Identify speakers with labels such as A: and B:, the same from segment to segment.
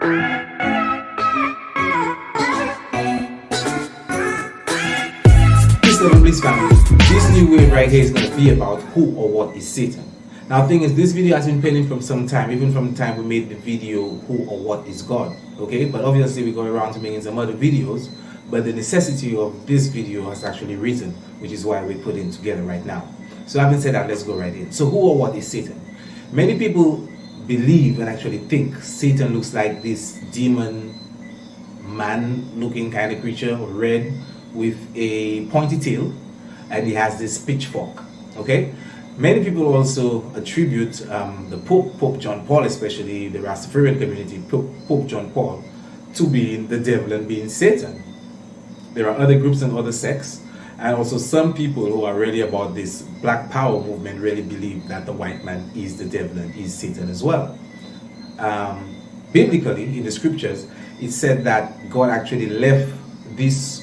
A: Please family, this new wave right here is going to be about who or what is Satan. Now the thing is, this video has been pending from some time, even from the time we made the video who or what is God, okay? But obviously we go around to making some other videos, but the necessity of this video has actually risen, which is why we're putting it together right now. So having said that, let's go right in. So who or what is Satan? Many people believe and actually think Satan looks like this demon man looking kind of creature, red with a pointy tail, and he has this pitchfork, okay? Many people also attribute the Pope John Paul, especially the Rastafarian community, Pope John Paul, to being the devil and being Satan. There are other groups and other sects, and also some people who are really about this Black Power movement really believe that the white man is the devil and is Satan as well. Biblically, in the scriptures, it said that God actually left this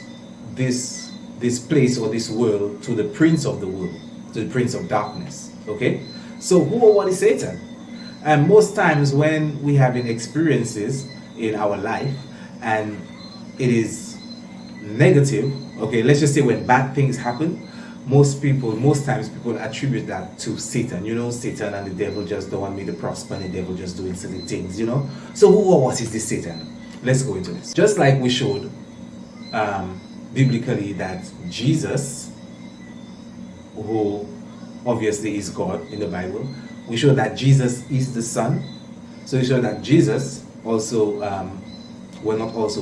A: place or this world to the prince of the world, to the prince of darkness, okay? So who or what is Satan? And most times when we have experiences in our life and it is negative, okay, let's just say when bad things happen, most times people attribute that to Satan. You know, Satan and the devil just don't want me to prosper, and the devil just doing certain things, you know? So who or what is this Satan? Let's go into this. Just like we showed biblically that Jesus, who obviously is God in the Bible, we show that Jesus is the Son. So we show that Jesus also,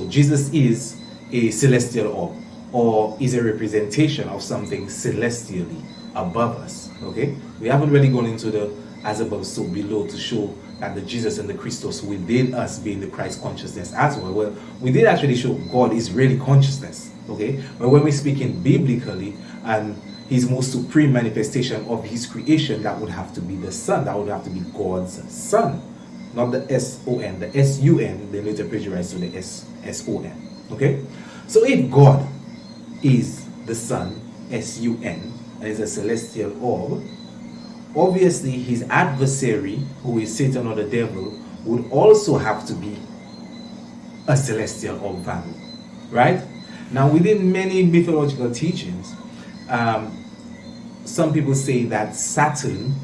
A: Jesus is a celestial orb, or is a representation of something celestially above us, okay? We haven't really gone into the as above so below to show that the Jesus and the Christos within us being the Christ consciousness as well. Well, we did actually show God is really consciousness, okay? But when we're speaking biblically and his most supreme manifestation of his creation, that would have to be the Son. That would have to be God's Son, not the S-O-N. The S-U-N, they later plagiarized to the S-O-N, okay? So if God is the Son, S-U-N, and is a celestial orb, obviously his adversary, who is Satan or the devil, would also have to be a celestial orb family, right? Now within many mythological teachings, some people say that Saturn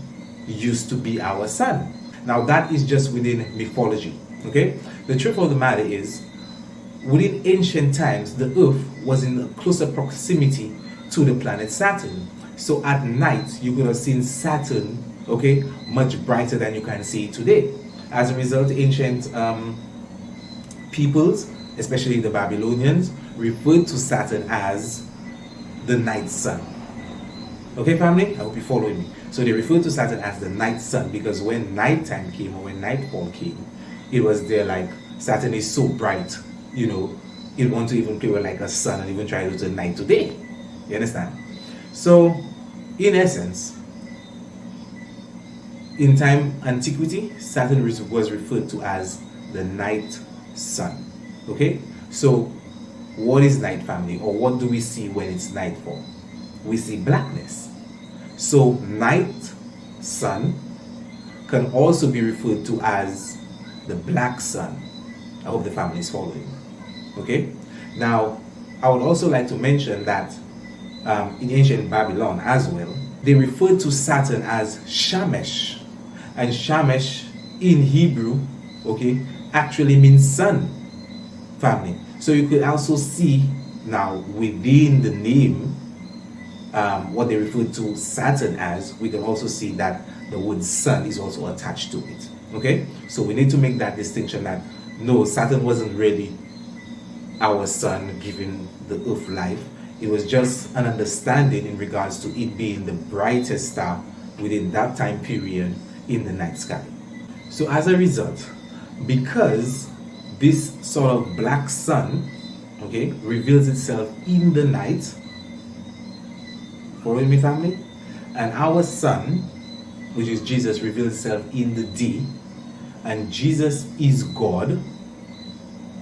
A: used to be our sun. Now that is just within mythology, okay? The truth of the matter is, within ancient times, the Earth was in a closer proximity to the planet Saturn. So at night, you could have seen Saturn, okay, much brighter than you can see today. As a result, ancient peoples, especially the Babylonians, referred to Saturn as the night sun. Okay, family? I hope you're following me. So they referred to Saturn as the night sun because when nighttime came or when nightfall came, it was there like Saturn is so bright, you know, it want to even play with like a sun and even try to do the night today. You understand? So, in essence, in time antiquity, Saturn was referred to as the night sun. Okay? So, what is night, family? Or what do we see when it's nightfall? We see blackness. So, night sun can also be referred to as the black sun. I hope the family is following. Okay? Now, I would also like to mention that in ancient Babylon as well, they referred to Saturn as Shamesh. And Shamesh in Hebrew, okay, actually means sun, family. So you could also see now within the name, what they refer to Saturn as, we can also see that the word sun is also attached to it, okay? So we need to make that distinction that no, Saturn wasn't really our sun giving the earth life. It was just an understanding in regards to it being the brightest star within that time period in the night sky. So as a result, because this sort of black sun, okay, reveals itself in the night, following me, family? And our sun, which is Jesus, reveals itself in the day, and Jesus is God,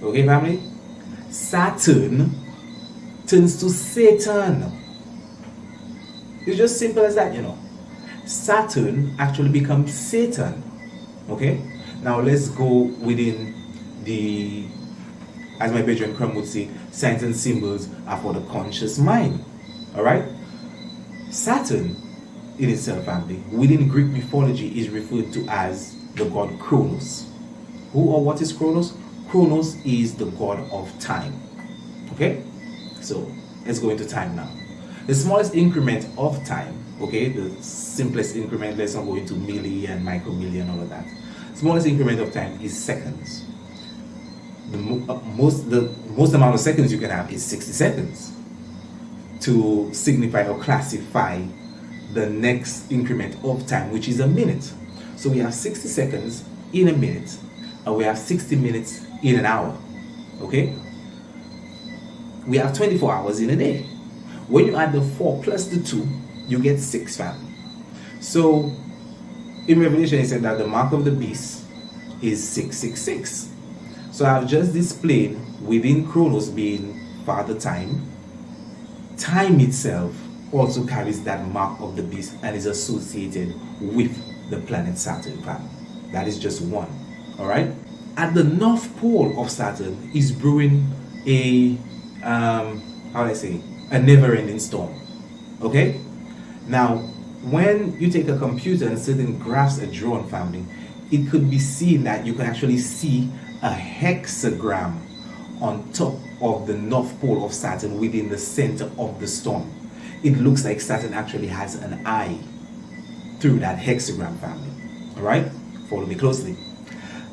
A: okay, family? Saturn turns to Satan. It's just simple as that, you know. Saturn actually becomes Satan. Okay? Now let's go within the, as my brethren Crum would say, signs and symbols are for the conscious mind. Alright? Saturn in itself, family, within Greek mythology is referred to as the god Kronos. Who or what is Kronos? Kronos is the god of time. Okay? So let's go into time now. The smallest increment of time, okay, the simplest increment, let's not go into milli and micromilli and all of that. Smallest increment of time is seconds. The most amount of seconds you can have is 60 seconds to signify or classify the next increment of time, which is a minute. So we have 60 seconds in a minute, and we have 60 minutes in an hour. Okay? We have 24 hours in a day. When you add the 4 plus the 2, you get 6, family. So in Revelation it said that the mark of the beast is 666. So I've just displayed within Kronos being Father Time, time itself also carries that mark of the beast and is associated with the planet Saturn, family. That is just one. Alright? At the north pole of Saturn is brewing a a never-ending storm. Okay? Now, when you take a computer and certain graphs are drawn, family, it could be seen that you can actually see a hexagram on top of the north pole of Saturn within the center of the storm. It looks like Saturn actually has an eye through that hexagram, family. Alright? Follow me closely.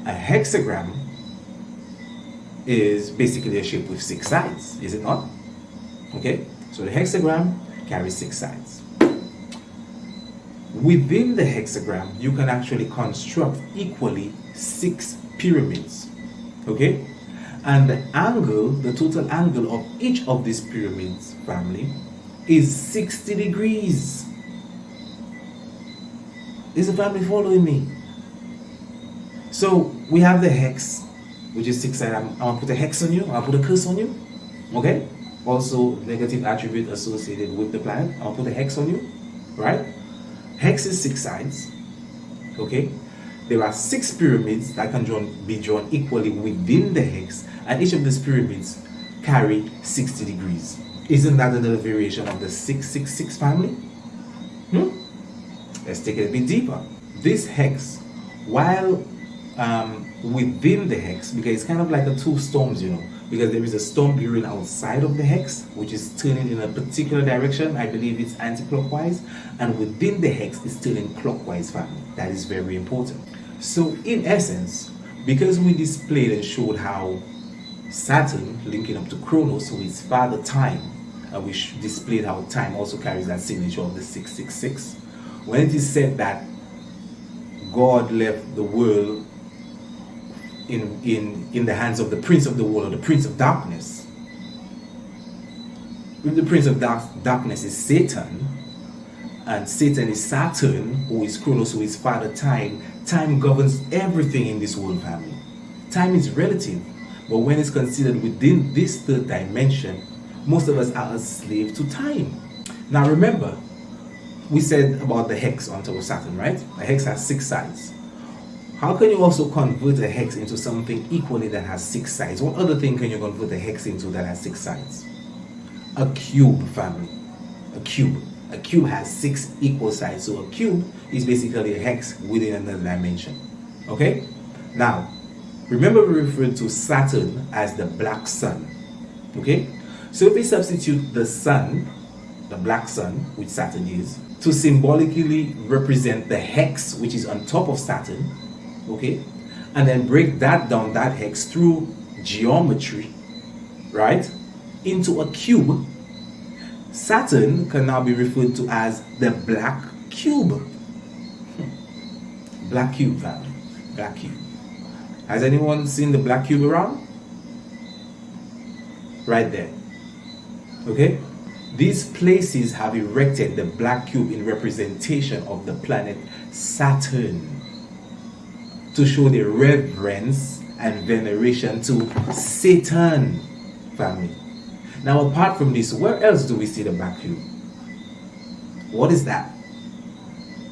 A: A hexagram is basically a shape with 6 sides, is it not? Okay? So the hexagram carries 6 sides. Within the hexagram, you can actually construct equally 6 pyramids. Okay? And the angle, the total angle of each of these pyramids, family, is 60 degrees. Is the family following me? So we have the hex, which is 6 sided. I'm gonna put a hex on you, I'll put a curse on you. Okay? Also negative attribute associated with the planet. I'll put a hex on you. Right? Hex is 6 sides. Okay? There are 6 pyramids that can be drawn equally within the hex, and each of these pyramids carry 60 degrees. Isn't that another variation of the 666 family? Let's take it a bit deeper. This hex, while within the hex, because it's kind of like the 2 storms, you know, because there is a storm brewing outside of the hex, which is turning in a particular direction. I believe it's anti-clockwise, and within the hex is turning clockwise, family. That is very important. So in essence, because we displayed and showed how Saturn linking up to Kronos, who is Father Time, and we displayed how time also carries that signature of the 666. When it is said that God left the world in the hands of the prince of the world, or the prince of darkness, if the prince of darkness is Satan, and Satan is Saturn, who is Kronos, who is Father Time, time governs everything in this world, family. Time is relative, but when it's considered within this third dimension, most of us are a slave to time. Now remember, we said about the hex on top of Saturn, right? A hex has 6 sides. How can you also convert a hex into something equally that has 6 sides? What other thing can you convert a hex into that has 6 sides? A cube, family. A cube. A cube has 6 equal sides. So a cube is basically a hex within another dimension. Okay? Now, remember we referred to Saturn as the black sun. Okay? So if we substitute the sun, the black sun, which Saturn is, to symbolically represent the hex, which is on top of Saturn, okay, and then break that down, that hex, through geometry, right, into a cube, Saturn can now be referred to as the black cube. Black cube, family. Black cube. Has anyone seen the black cube around? Right there. Okay? These places have erected the black cube in representation of the planet Saturn to show their reverence and veneration to Satan, family. Now, apart from this, where else do we see the black cube? What is that?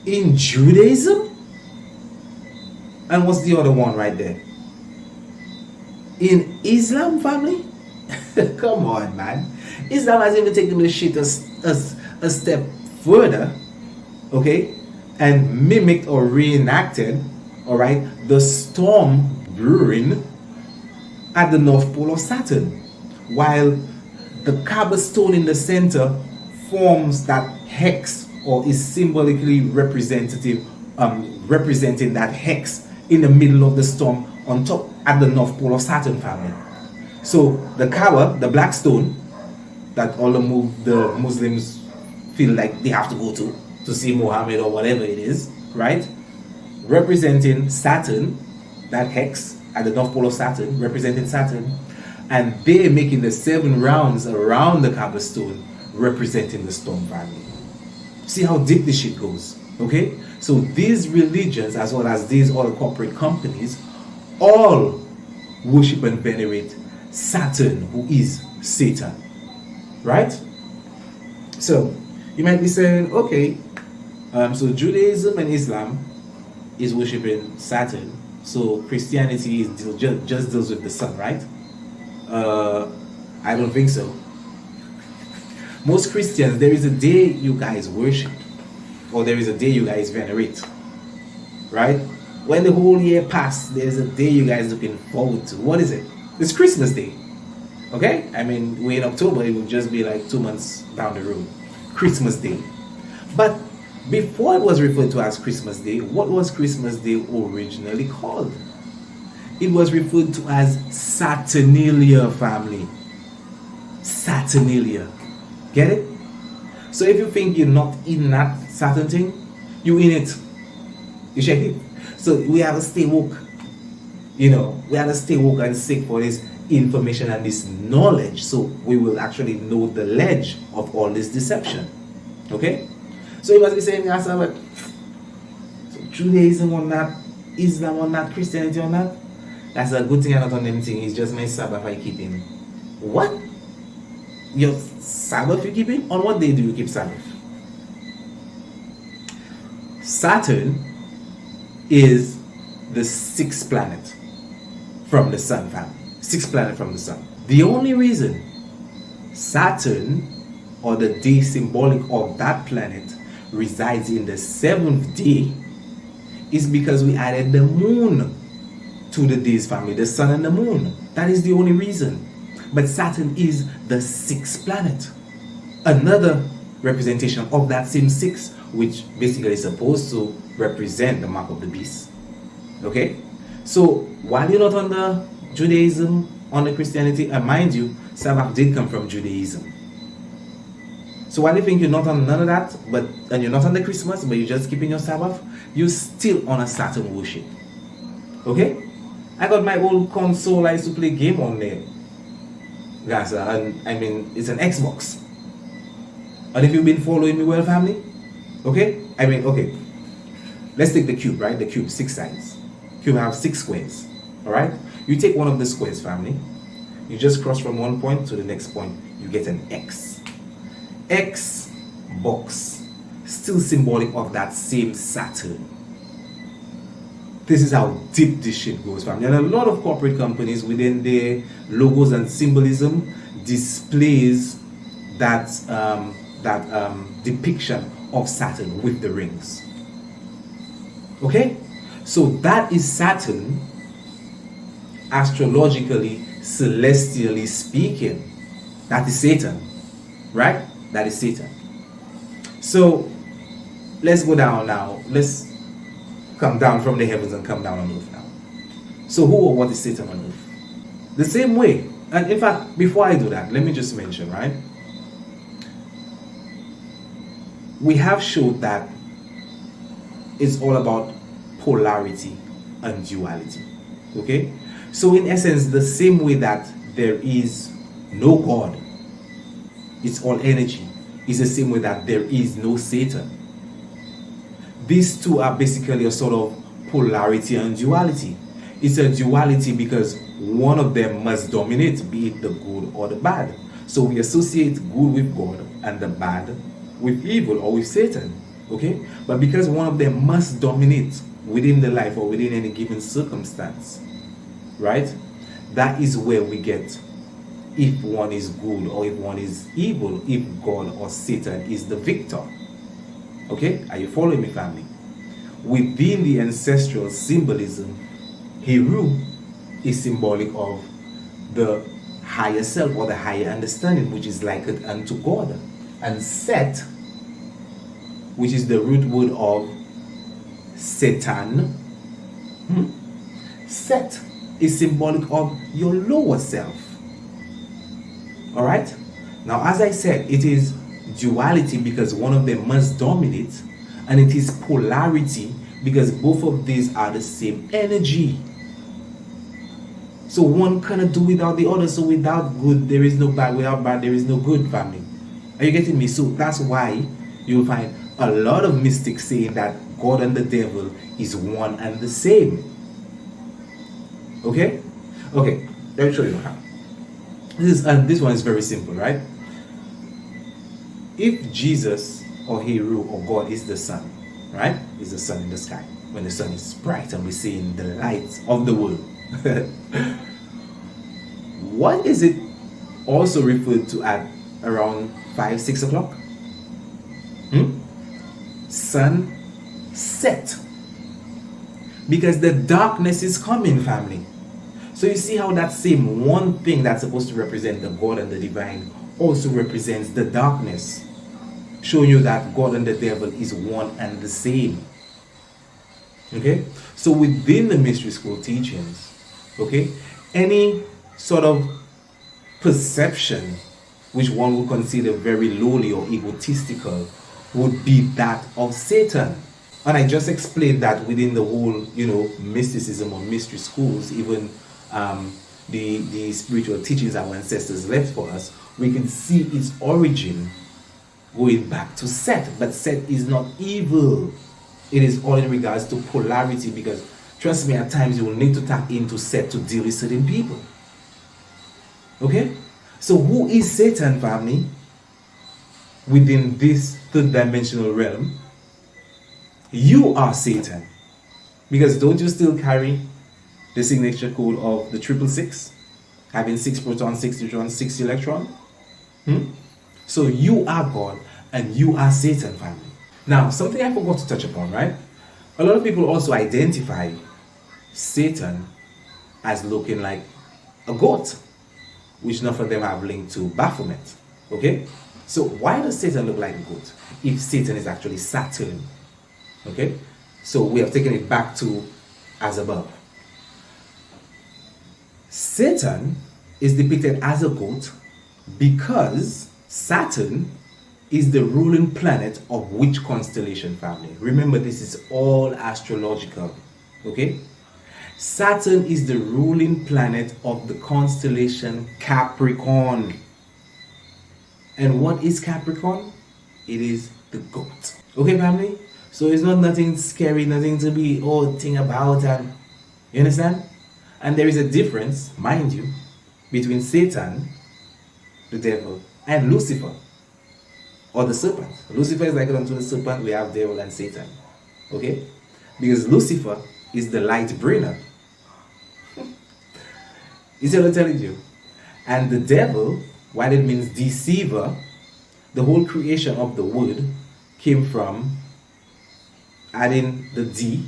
A: In Judaism? And what's the other one right there? In Islam, family, come on, man. Islam has even taken the shit a step further, okay, and mimicked or reenacted, all right, the storm brewing at the North Pole of Saturn, while the Kaaba stone in the center forms that hex, or is symbolically representing that hex in the middle of the storm on top at the North Pole of Saturn, family. So the Kaaba, the black stone that all the Muslims feel like they have to go to see Muhammad or whatever it is, right? Representing Saturn, that hex at the North Pole of Saturn, representing Saturn, and they're making the 7 rounds around the Kaaba stone representing the storm family. See how deep this shit goes, okay? So these religions, as well as these other corporate companies, all worship and venerate Saturn, who is Satan, right? So you might be saying, okay, so Judaism and Islam is worshiping Saturn, so Christianity is just deals with the sun, right? I don't think so. Most Christians, there is a day you guys worship, or there is a day you guys venerate, right? When the whole year passed, there's a day you guys looking forward to. What is it? It's Christmas Day. Okay? I mean, we're in October, it will just be like 2 months down the road. Christmas Day. But before it was referred to as Christmas Day, what was Christmas Day originally called? It was referred to as Saturnalia, family. Saturnalia. Get it? So if you think you're not in that Saturn thing, you in it. You check it. So we have to stay woke. You know, we have to stay woke and seek for this information and this knowledge, so we will actually know the ledge of all this deception. Okay? So you must be saying, yes, but so Judaism on that, Islam on that, Christianity on that. That's a good thing I'm not on them thing. It's just my Sabbath I keep in. What? Your Sabbath you keep in? On what day do you keep Sabbath? Saturn is the 6th planet from the sun, family. 6th planet from the sun. The only reason Saturn, or the day symbolic of that planet, resides in the 7th day is because we added the moon to the days, family. The sun and the moon. That is the only reason. But Saturn is the 6th planet. Another representation of that same 6, which basically is supposed to represent the mark of the beast. Okay? So while you're not under Judaism, under Christianity, and mind you, Sabbath did come from Judaism. So while you think you're not on none of that, and you're not on the Christmas, but you're just keeping your Sabbath, you're still on a Saturn worship. Okay? I got my old console, I used to play game on there. Guys, and I mean, it's an Xbox. And if you've been following me well, family, okay? I mean, okay. Let's take the cube, right? The cube, 6 sides. Cube have 6 squares, all right? You take one of the squares, family. You just cross from one point to the next point. You get an X. X box, still symbolic of that same Saturn. This is how deep this shit goes, family. And a lot of corporate companies within their logos and symbolism displays that depiction of Saturn with the rings. Okay? So that is Saturn, astrologically, celestially speaking. That is Satan. Right? That is Satan. So let's go down now. Let's come down from the heavens and come down on earth now. So who or what is Satan on earth? The same way. And in fact, before I do that, let me just mention, right? We have showed that it's all about polarity and duality. Okay? So in essence, the same way that there is no God, it's all energy, is the same way that there is no Satan. These two are basically a sort of polarity and duality. It's a duality because one of them must dominate, be it the good or the bad. So we associate good with God and the bad with evil or with Satan. Okay? But because one of them must dominate within the life or within any given circumstance, right? that is where we get if one is good or if one is evil, if God or Satan is the victor. Okay, are you following me, family? Within the ancestral symbolism, Heru is symbolic of the higher self or the higher understanding, which is likened unto God. And Set, which is the root word of Satan, Set is symbolic of your lower self. All right? Now, as I said, it is duality because one of them must dominate, and it is polarity because both of these are the same energy. So one cannot do without the other. So without good, there is no bad. Without bad, there is no good, family. Are you getting me? So that's why you'll find a lot of mystics saying that God and the devil is one and the same. Okay? Okay, let me show you how. This one is very simple, right? If Jesus or Heru or God is the sun, right? Is the sun in the sky. When the sun is bright and we're seeing the light of the world. What is it also referred to at around 5-6 o'clock? Sunset. Because the darkness is coming, family. So you see how that same one thing that's supposed to represent the God and the divine also represents the darkness, showing you that God and the devil is one and the same. Okay, so within the mystery school teachings, okay, any sort of perception which one would consider very lowly or egotistical would be that of Satan. And I just explained that within the whole, mysticism or mystery schools, even the spiritual teachings our ancestors left for us, we can see its origin going back to Set. But Set is not evil. It is all in regards to polarity, because trust me, at times you will need to tap into Set to deal with certain people. Okay? So who is Satan, family? Within this third dimensional realm, you are Satan. Because don't you still carry the signature code of the 666? Having 6 protons, 6 neutrons, 6 electrons? So you are God and you are Satan, family. Now, something I forgot to touch upon, right? A lot of people also identify Satan as looking like a goat, which none of them have linked to Baphomet. Okay? So why does Satan look like a goat if Satan is actually Saturn? Okay? So we have taken it back to as above. Satan is depicted as a goat because Saturn is the ruling planet of which constellation, family? Remember, this is all astrological. Okay? Saturn is the ruling planet of the constellation Capricorn. And what is Capricorn? It is the goat. Okay, family? So it's not nothing scary, nothing to be thing about. And you understand? And there is a difference, mind you, between Satan, the devil, and Lucifer, or the serpent. Lucifer is likened unto the serpent. We have devil and Satan. Okay? Because Lucifer is the light bringer. Is what I'm telling you? And the devil, while it means deceiver, the whole creation of the word came from adding the D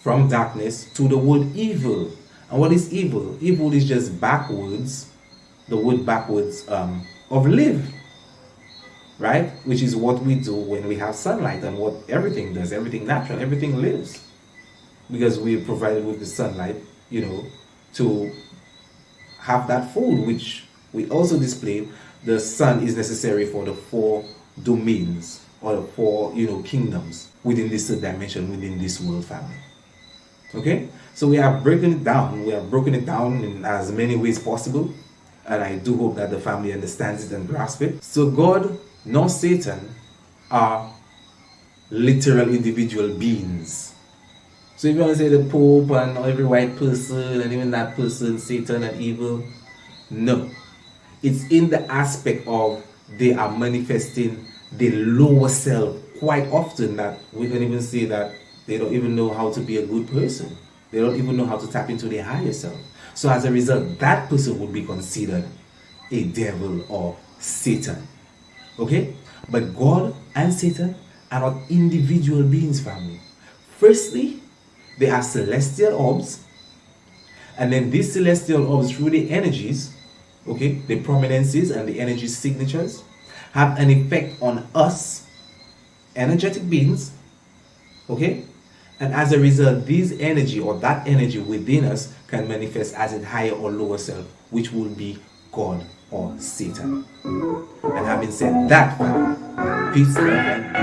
A: from darkness to the word evil. And what is evil? Evil is just backwards, the word backwards of live, right? Which is what we do when we have sunlight, and what everything does, everything natural, everything lives. Because we are provided with the sunlight, to have that food, which we also display. The sun is necessary for the 4 domains, or the 4, kingdoms within this dimension, within this world, family. Okay? So we have broken it down. We have broken it down in as many ways possible. And I do hope that the family understands it and grasps it. So God nor Satan are literal individual beings. So if you want to say the Pope and every white person and even that person, Satan and evil, no. It's in the aspect of they are manifesting the lower self quite often, that we can even say that they don't even know how to be a good person. They don't even know how to tap into their higher self. So as a result, that person would be considered a devil or Satan. Okay? But God and Satan are not individual beings, family. Firstly, they are celestial orbs, and then these celestial orbs, through the energies, okay, the prominences and the energy signatures, have an effect on us, energetic beings, okay? And as a result, this energy or that energy within us can manifest as a higher or lower self, which will be God or Satan. And having said that, peace, love, and